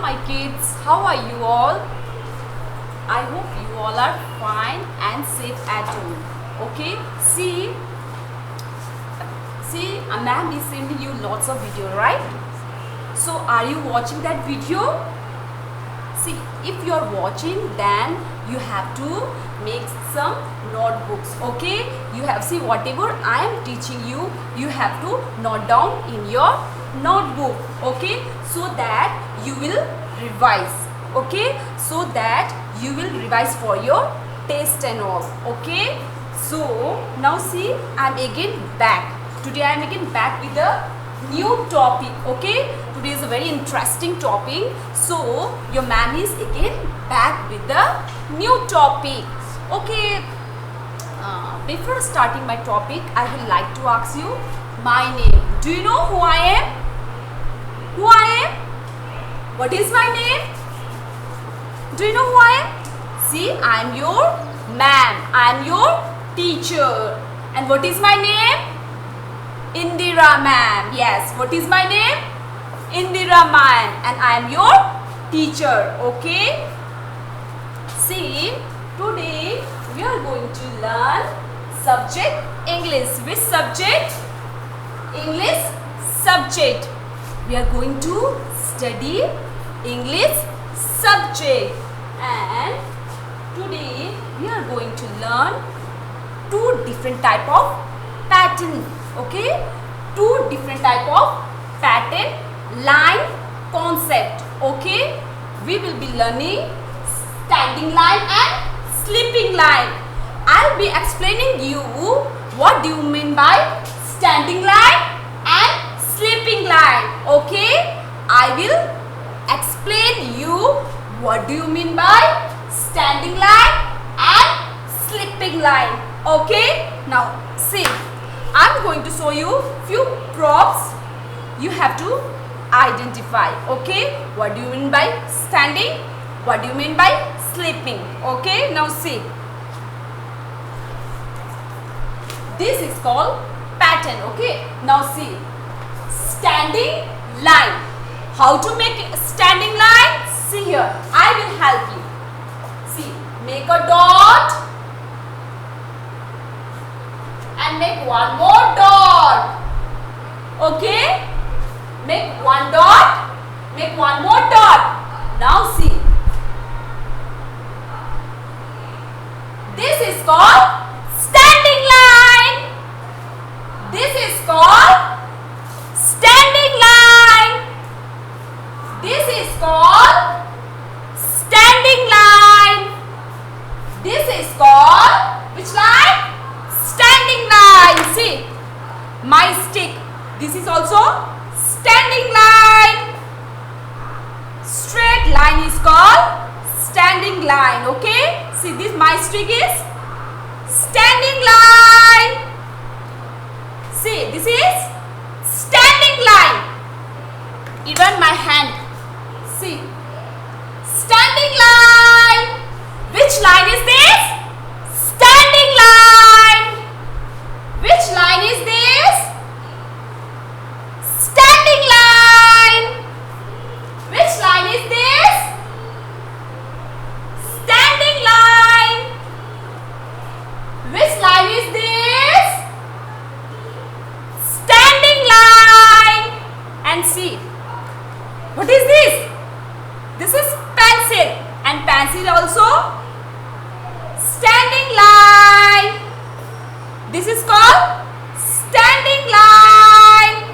my kids, how are you all? I hope you all are fine and safe at home. Okay, see, a ma'am is sending you lots of video, right? So are you watching that video? See, if you are watching, then you have to make some notebooks. Okay, you have, see, whatever I am teaching you, you have to note down in your notebook. Okay, so that you will revise. Okay, so that you will revise for your test and all. Okay, so now see, I am again back. Today I am again back with a new topic. Okay, today is a very interesting topic. So your ma'am is again back with the new topic. Okay, before starting my topic, I would like to ask you my name. Do you know who I am? Who I am? What is my name? Do you know who I am? See, I am your ma'am. I am your teacher. And what is my name? Indira ma'am. Yes, what is my name? Indira ma'am. And I am your teacher. Okay. See, today we are going to learn subject English. Which subject? English subject. We are going to study English subject. And today we are going to learn two different type of pattern. Okay, two different type of pattern line concept. Okay, we will be learning standing line and sleeping line. I'll be explaining you what do you mean by standing line and sleeping line. Okay, I will explain you what do you mean by standing line and sleeping line. Okay, now see, I'm going to show you few props. You have to identify. Okay, what do you mean by standing? What do you mean by sleeping? Okay, now see, this is called pattern. Okay, now see, standing line. How to make standing line? See here, I will help you. See, make a dot and make one more dot. Okay, make one dot, make one more dot. Now see, this is called standing line. This is called standing line. This is called standing line. This is called which line? Standing line. See, my stick. This is also standing line. Straight line is called standing line. Okay. See, this my stick is standing line. See, this is standing line. Even my hand. See, standing line. Which line is this? Standing line. Which line is this? Standing line. Which line is this? Standing line. Which line is this? Standing line. And see, what is this? This is pencil, and pencil also standing line. This is called standing line.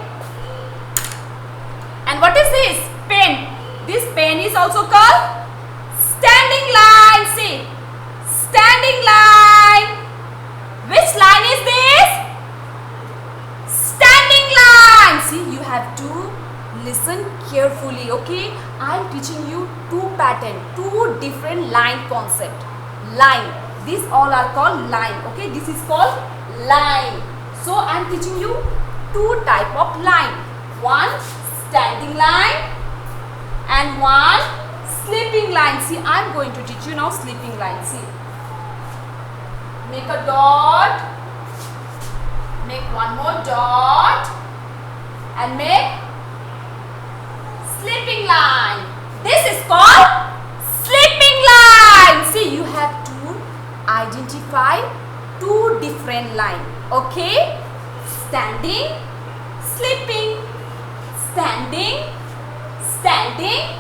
And what is this? Pen. This pen is also called standing line. See, standing line. Which line is this? Standing line. See, you have to listen carefully. Okay, I am teaching you two pattern, two different line concept. Line. These all are called line. Okay, this is called line. So I am teaching you two type of line. One standing line and one sleeping line. See, I am going to teach you now sleeping line. See, make a dot, make one more dot and make sleeping line. This different line. Okay, standing, sleeping, standing, standing,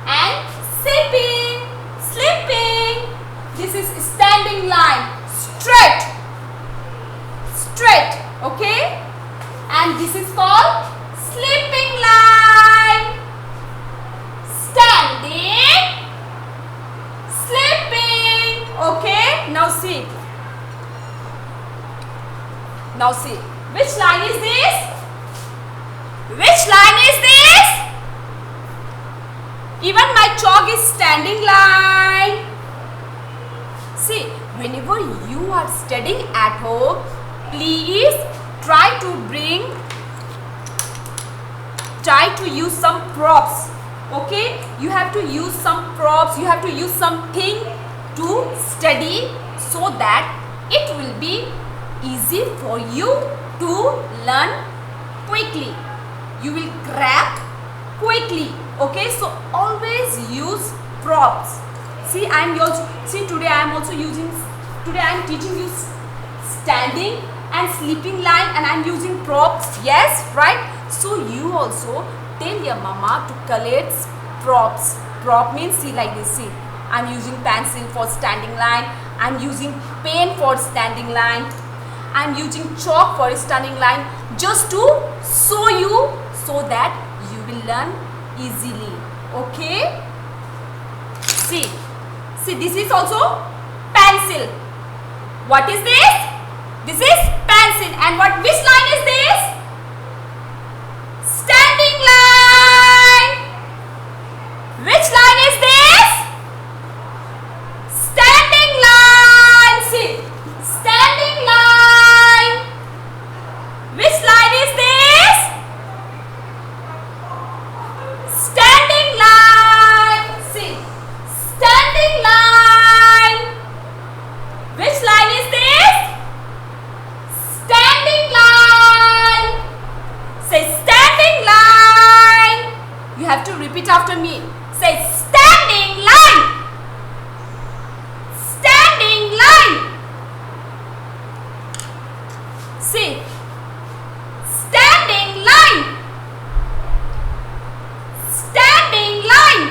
and sleeping, sleeping. This is standing line, straight, straight. Okay, and this is called sleeping line. Standing, sleeping. Okay, now see. Now see. Which line is this? Which line is this? Even my chalk is standing line. See, whenever you are studying at home, please try to use some props. Okay, you have to use some props, you have to use something to study so that it will be easy for you to learn quickly. You will grab quickly. Okay, so always use props. See, today I am teaching you standing and sleeping line, and I am using props. Yes, right? So you also tell your mama to collect props. Prop means, see, like this. See, I am using pencil for standing line. I am using pen for standing line. I am using chalk for standing line, just to show you so that you will learn easily. Okay? See, this is also pencil. What is this? This is pencil. And which line is this? Standing line. Which line is this? Standing line. See, standing line. Which line is this? Standing line. See, standing line. Which line is this? Standing line. Say standing line. You have to repeat after me. Say standing line. Standing line. See, standing line. Standing line.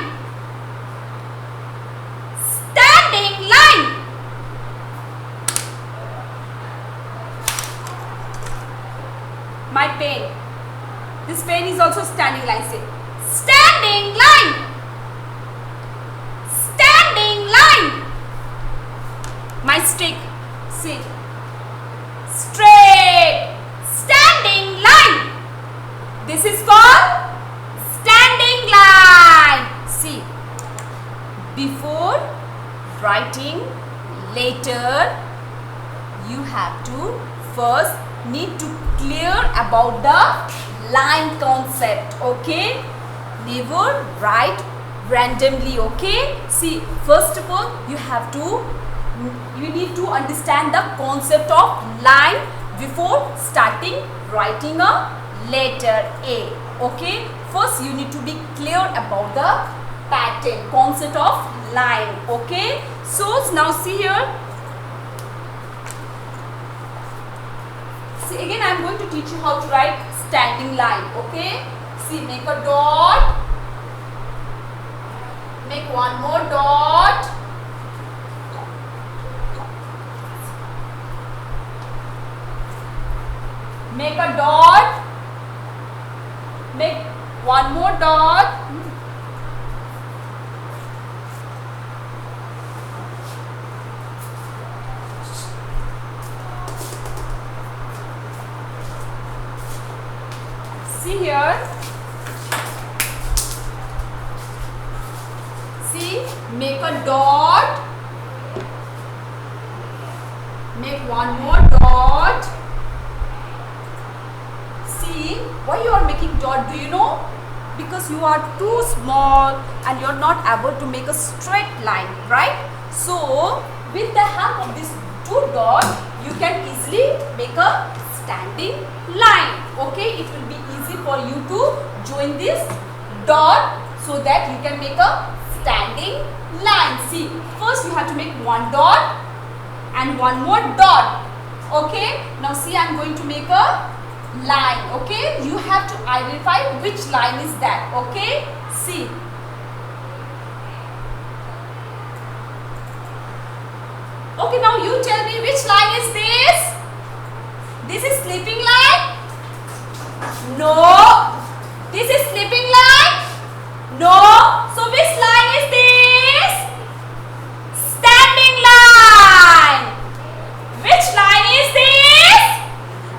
Standing line. My pen. This pen is also standing line. Say standing line. Standing line. My stick. See, straight. Standing line. This is called standing line. See, before writing letter, you have to first need to clear about the line concept. Okay, never write randomly. Okay, see, first of all you need to understand the concept of line before starting writing a letter A. Okay, first you need to be clear about the pattern, concept of line. Okay, so now see here. See, again I am going to teach you how to write standing line. Okay, see, make a dot, make one more dot, make a dot, make one more dot, see here, see, make a dot, make one more dot. See, why you are making dot, do you know? Because you are too small and you are not able to make a straight line, right? So with the help of these two dots, you can easily make a standing line. Okay, it will be easy for you to join this dot so that you can make a standing line. See, first you have to make one dot and one more dot. Okay, now see, I'm going to make a line. Okay, you have to identify which line is that. Okay, see. Okay, now you tell me which line is this? This is sleeping line? No. This is sleeping line? No. So which line is this? Standing line. Which line is this?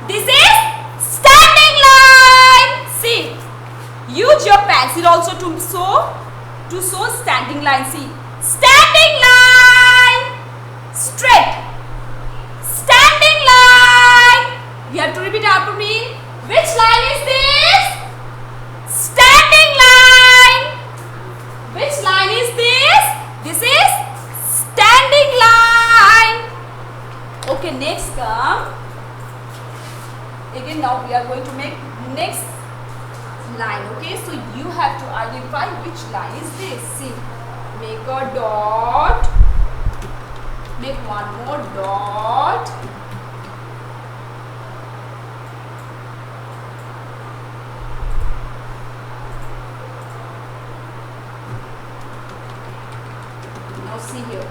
This is standing line. See, use your pencil also to show standing line. See, standing line. Straight. Standing line. You have to repeat after me. Which line is this? Standing line. Which line is this? This is standing line. Okay, next come. Again, now we are going to make next line. Okay, so you have to identify which line is this. See, make a dot. Make one more dot. Now see here.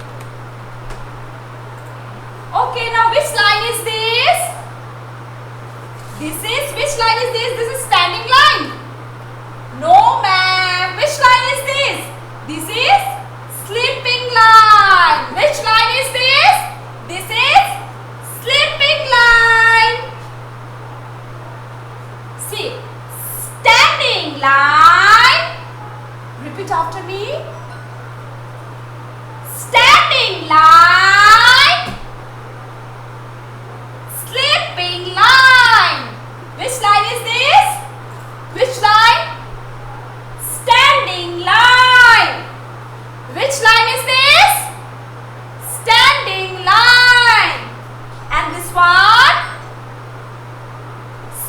Okay, now which line is this? Which line is this? This is standing line. No ma'am. Which line is this? This is sleeping line. Which line is this? This is sleeping line. See, standing line. Repeat after me. Standing line. Sleeping line. Which line is this? Which line? Standing line. Which line is this? Standing line. And this one?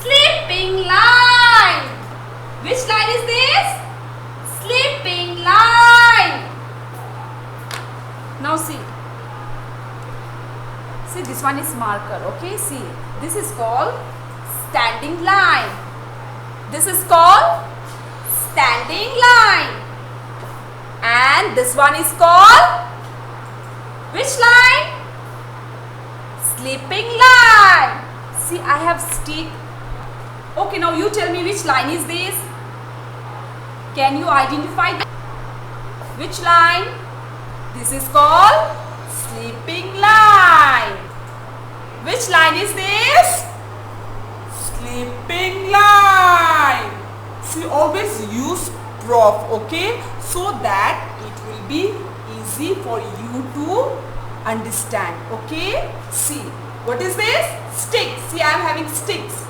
Sleeping line. Which line is this? Sleeping line. Now see. See, this one is marker. Okay, see. This is called standing line. This is called standing line. And this one is called which line? Sleeping line. See, I have stick. Okay, now you tell me which line is this? Can you identify which line? This is called sleeping line. Which line is this? Sleeping line. See, always use prof, okay, so that it will be easy for you to understand. Okay, see, what is this? Stick. See, I am having sticks.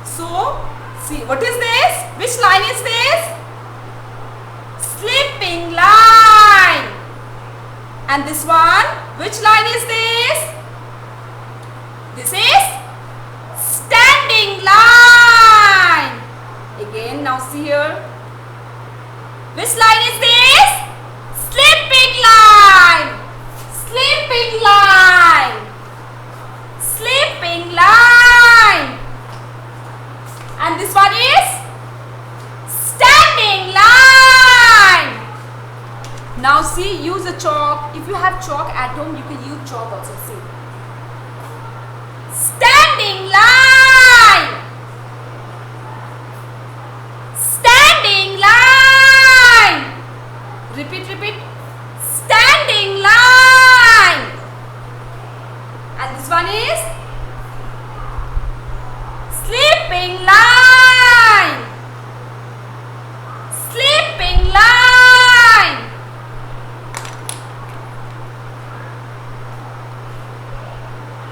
So, see, what is this? Which line is this? Sleeping line. And this one, which line is this? This is standing line. Again, now see here. Which line is this? Sleeping line. Sleeping line. Sleeping line. And this one is standing line. Now see, use a chalk. If you have chalk at home, you can use chalk also. See. Standing line. Standing line. Repeat, repeat. Standing line. And this one is sleeping line. Sleeping line.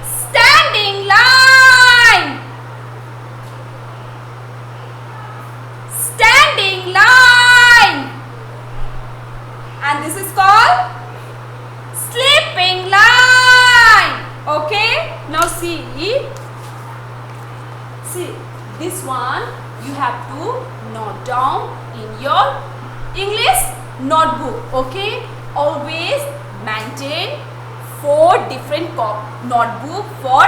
Standing line. Standing line. And this is called sleeping line. Okay, now see, this one you have to note down in your English notebook. Okay, always maintain 4 different notebook for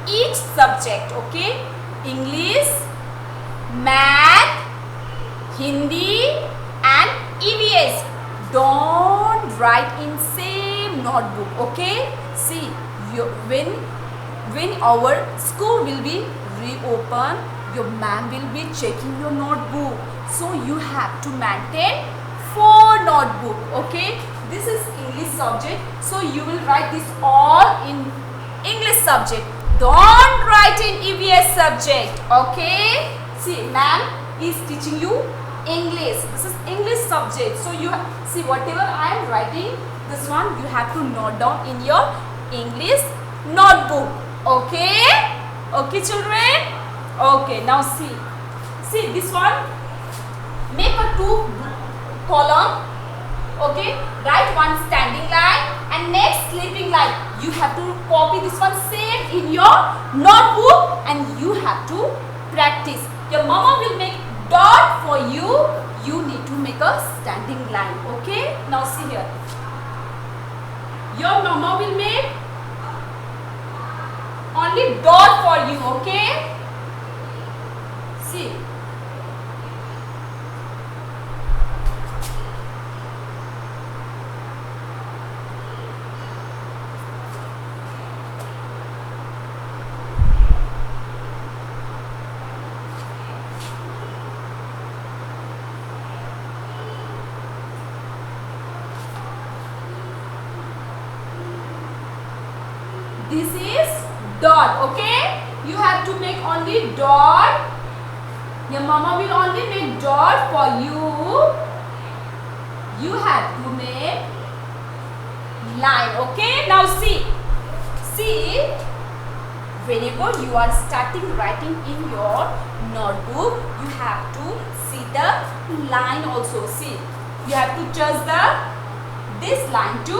each subject. Okay, English, math, Hindi and EVS. Don't write in same notebook. Okay, see, when our school will be reopened, your ma'am will be checking your notebook, so you have to maintain 4 notebook. Okay, this is English subject, so you will write this all in English subject. Don't write in EVS subject. Okay, see, ma'am is teaching you English. This is English subject, so you see whatever I am writing, this one you have to note down in your English notebook. Okay, okay children. Okay, now see this one. Make a 2 column. Okay, write one standing line and next sleeping line. You have to copy this one same in your notebook and you have to practice. Your mama will make dot for you. You need to make a standing line. Okay, now see here. Your mama will make only dot for you. Okay, see. This is dot. Okay, you have to make only dot. Your mama will only make dot for you. You have to make line. Okay, now see, whenever you are starting writing in your notebook, you have to see the line also. See, you have to touch this line to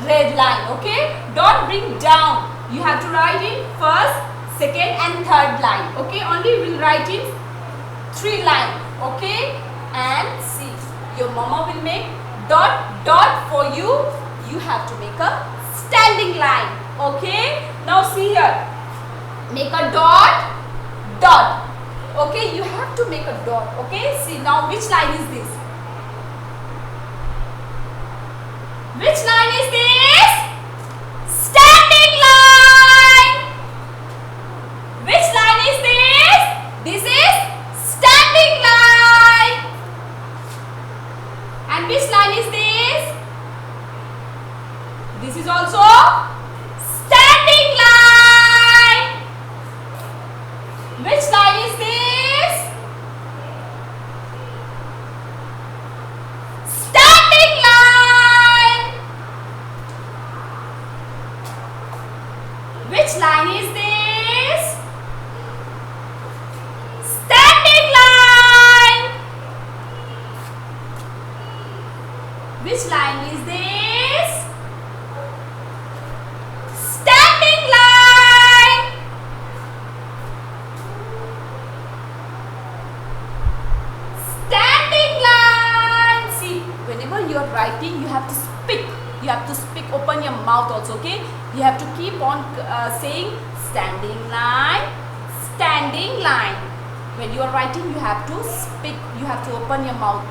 red line. Okay, don't bring down. You have to write in first, second and third line. Okay, only will write in 3 line. Okay, and see, your mama will make dot for you. You have to make a standing line. Okay, now see here, make a dot. Okay, you have to make a dot. Okay, see, now which line is this? Which line is this? Standing line. Which line is this? This is standing line. And which line is this? This is also standing line. Which line is this? Standing line. Which line is this? Standing line. Which line is this? Standing line. Standing line. See, whenever you are writing, you have to speak. You have to speak, open your mouth also. Okay, you have to keep on saying standing line, standing line. When you are writing, you have to speak, you have to open your mouth.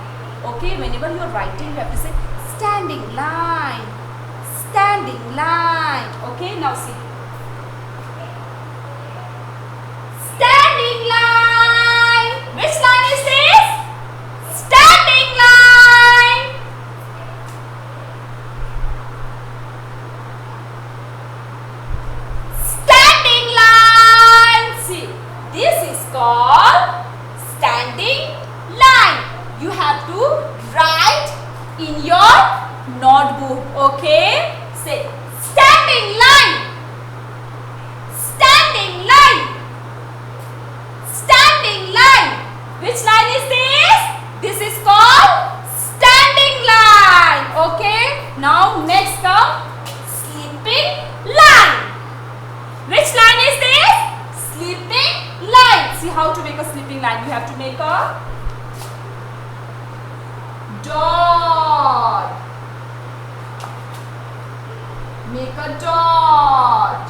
Okay, whenever you are writing, you have to say standing line, standing line. Okay, now see, standing line. Which line is this? Standing line. Standing line. See, this is called standing line. You have to write in your notebook. Okay, say standing line. Standing line. Standing line. Which line is this? This is called standing line. Okay, now next come sleeping line. Which line is this? Sleeping line. See how to make a sleeping line. You have to make a dot. Make a dot.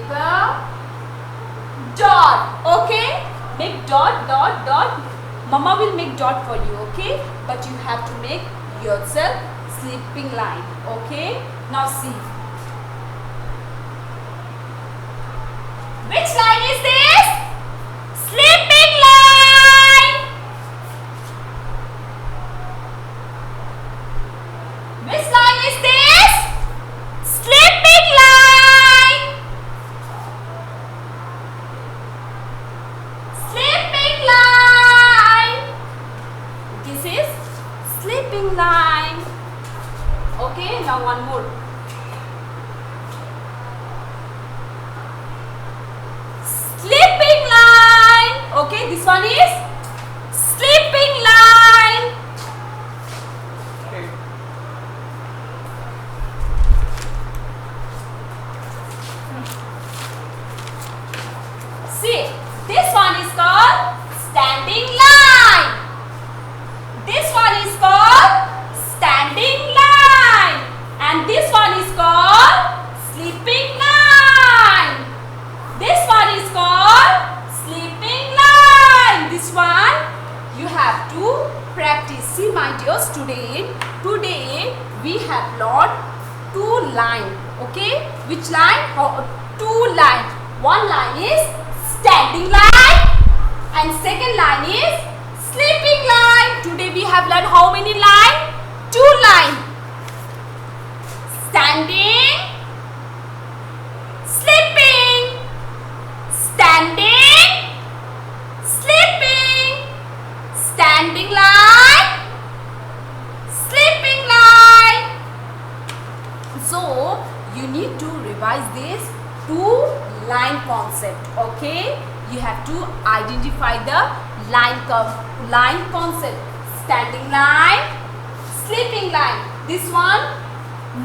make a dot. Okay, make dot, dot, dot. Mama will make dot for you. Okay, but you have to make yourself sleeping line. Okay, now see. Which line is this? Sleeping line. Which line is this? Sleeping line. Sleeping line. This is sleeping line. Okay, now one more. Sleeping line. Okay, this one is sleeping line. Okay. See, this one is called standing line. This one is called standing line. And this one is called sleeping line. This one is called sleeping line. This one you have to practice. See my dears, today we have learned two line. Okay, which line? Two line. One line is standing line and second line is sleeping line. Today we have learned how many line? Two line. Standing, sleeping, standing, sleeping, standing line, sleeping line. So you need to revise this two line concept. Okay, you have to identify the line concept. Standing line, sleeping line. This one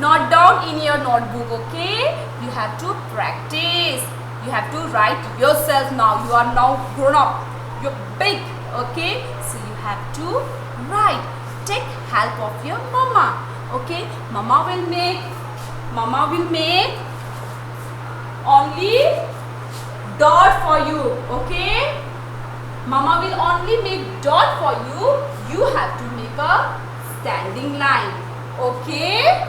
note down in your notebook. Okay, you have to practice. You have to write yourself now. You are now grown up. You're big. Okay, so you have to write. Take help of your mama. Okay, mama will make only dot for you. Okay, mama will only make dot for you. You have to make a standing line. Okay,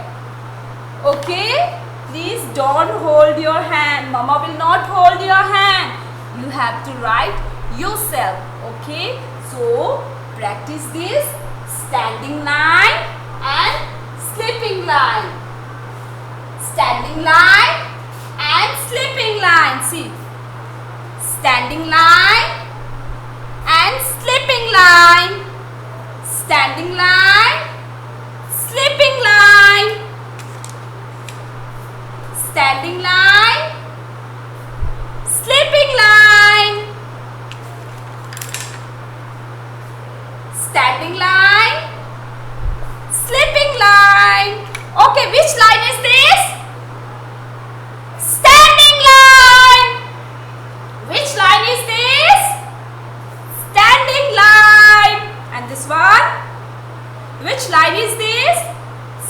okay, please don't hold your hand. Mama will not hold your hand. You have to write yourself. Okay, so practice this standing line and sleeping line. Standing line and sleeping line. See, standing line and sleeping line. Standing line, sleeping line. Standing line, sleeping line. Standing line, sleeping line. Okay, which line is this? Standing line. Which line is this? Standing line. And this one? Which line is this?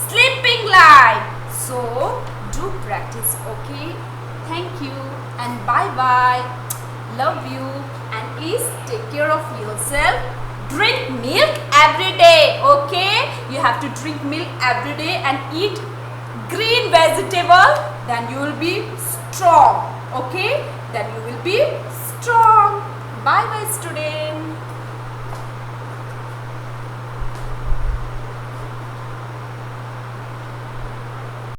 Sleeping line. So do practice. Okay, thank you and bye bye. Love you and please take care of yourself. Drink milk every day. Okay, you have to drink milk every day and eat green vegetable. Then you will be strong. Okay, then you will be strong. Bye bye students.